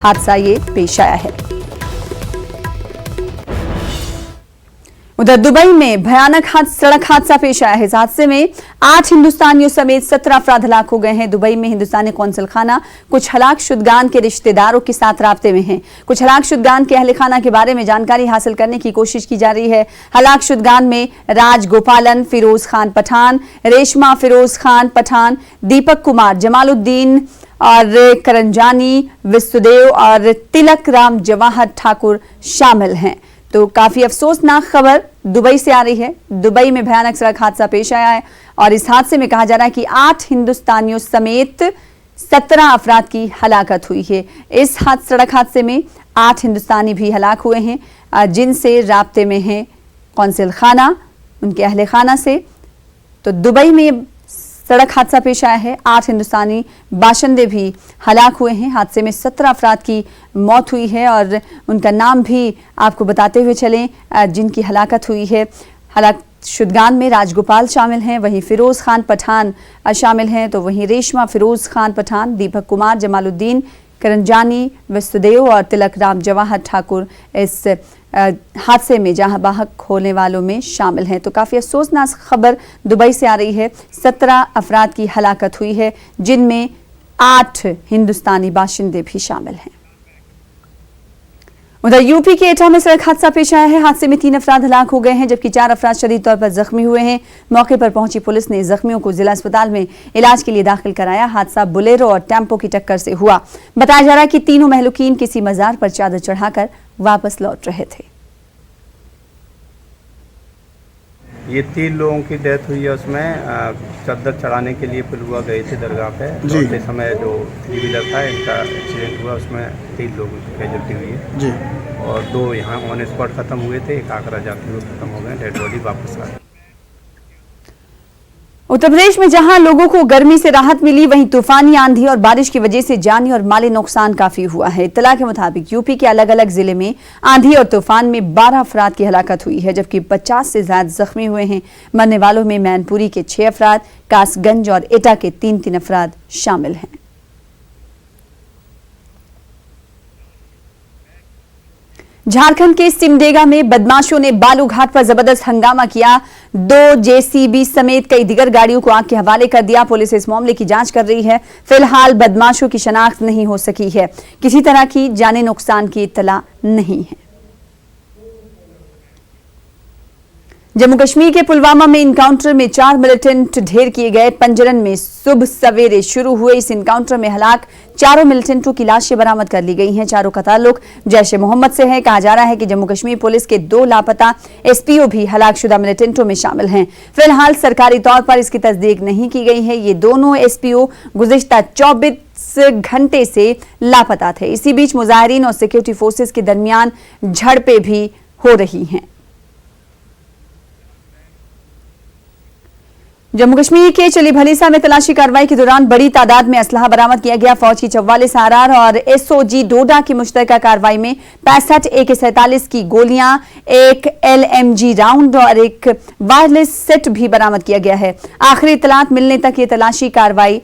हादसा ये पेश आया है। उधर दुबई में भयानक सड़क हादसा पेश आया है। इस हादसे में 8 हिंदुस्तानियों समेत 17 अफराद हलाक हो गए हैं। दुबई में हिंदुस्तानी कौंसल खाना कुछ हलाक शुदगान के रिश्तेदारों के साथ राब्ते में है। कुछ हलाक शुदगान के अहल खाना के बारे में जानकारी हासिल करने की कोशिश की जा रही है। हलाक शुदगान में राज गोपालन, फिरोज खान पठान, रेशमा फिरोज खान पठान, दीपक कुमार, जमालुद्दीन और करंजानी, विश्वदेव और तिलक राम जवाहर ठाकुर शामिल हैं। तो काफी अफसोसनाक खबर दुबई से आ रही है। दुबई में भयानक सड़क हादसा पेश आया है और इस हादसे में कहा जा रहा है कि 8 हिंदुस्तानियों समेत 17 अफराद की हलाकत हुई है। इस सड़क हादसे में 8 हिंदुस्तानी भी हलाक हुए हैं, जिनसे राब्ते में है कौंसिल खाना, उनके अहले खाना से। तो दुबई में सड़क हादसा पेश आया है। 8 हिंदुस्तानी बाशिंदे भी हलाक हुए हैं। हादसे में 17 अफराद की मौत हुई है और उनका नाम भी आपको बताते हुए चलें जिनकी हलाकत हुई है। हलाक शुदगान में राजगोपाल शामिल हैं, वहीं फिरोज खान पठान शामिल हैं, तो वहीं रेशमा फिरोज खान पठान, दीपक कुमार, जमालुद्दीन, करंजानी, विश्वदेव और तिलक राम जवाहर ठाकुर इस हादसे में जहां बाहक होने वालों में शामिल हैं। तो काफी अफसोसनाक खबर दुबई से आ रही है। 17 अफराद की हलाकत हुई है, जिनमें 8 हिंदुस्तानी बाशिंदे भी शामिल हैं। उधर यूपी के एटा में सड़क हादसा पेश आया है। हादसे में 3 अफराद हलाक हो गए हैं, जबकि 4 अफराद शदीद तौर पर जख्मी हुए हैं। मौके पर पहुंची पुलिस ने जख्मियों को जिला अस्पताल में इलाज के लिए दाखिल कराया। हादसा बुलेरो और टेम्पो की टक्कर से हुआ। बताया जा रहा है कि तीनों महलूकीन किसी मजार पर चादर चढ़ाकर वापस लौट रहे थे। ये 3 लोगों की डेथ हुई है। उसमें चादर चढ़ाने के लिए पुलवा गए थे दरगाह पे। लौटते समय जो 3 व्हीलर था, इनका एक्सीडेंट हुआ। उसमें 3 लोगों की कैजुअल्टी हुई है जी। और 2 यहाँ ऑन स्पॉट खत्म हुए थे, एक आगरा जाते हुए खत्म हो गए। डेड बॉडी वापस आ गई। उत्तर प्रदेश में जहां लोगों को गर्मी से राहत मिली, वहीं तूफानी आंधी और बारिश की वजह से जानी और माली नुकसान काफी हुआ है। इत्तला के मुताबिक यूपी के अलग अलग जिले में आंधी और तूफान में 12 अफराद की हलाकत हुई है, जबकि 50 से ज्यादा जख्मी हुए हैं। मरने वालों में मैनपुरी के 6 अफराद, कासगंज और एटा के 3 अफराद शामिल हैं। झारखंड के सिमडेगा में बदमाशों ने बालू घाट पर जबरदस्त हंगामा किया। 2 जेसीबी समेत कई दीगर गाड़ियों को आग के हवाले कर दिया। पुलिस इस मामले की जांच कर रही है। फिलहाल बदमाशों की शनाख्त नहीं हो सकी है। किसी तरह की जानी नुकसान की इत्तला नहीं है। जम्मू कश्मीर के पुलवामा में इनकाउंटर में 4 मिलिटेंट ढेर किए गए। पंजरन में सुबह सवेरे शुरू हुए इस इनकाउंटर में हलाक 4 मिलिटेंटों की लाशें बरामद कर ली गई हैं। चारों का ताल्लुक जैश ए मोहम्मद से है। कहा जा रहा है कि जम्मू कश्मीर पुलिस के 2 लापता एसपीओ भी हलाकशुदा मिलिटेंटों में शामिल हैं। फिलहाल सरकारी तौर पर इसकी तस्दीक नहीं की गई है। ये दोनों एसपीओ गुज़िश्ता 24 घंटे से लापता थे। इसी बीच मुजाहिरीन और सिक्योरिटी फोर्सेस के दरमियान झड़पें भी हो रही हैं। जम्मू कश्मीर के चली भलीसा में तलाशी कार्रवाई के दौरान बड़ी तादाद में असलहा बरामद किया गया। फौज की 44 आरआर और एसओजी डोडा की मुश्तरका कार्रवाई में 65 AK-47 की गोलियां, 1 LMG राउंड और 1 वायरलेस सेट भी बरामद किया गया है। आखिरी इत्तलात मिलने तक ये तलाशी कार्रवाई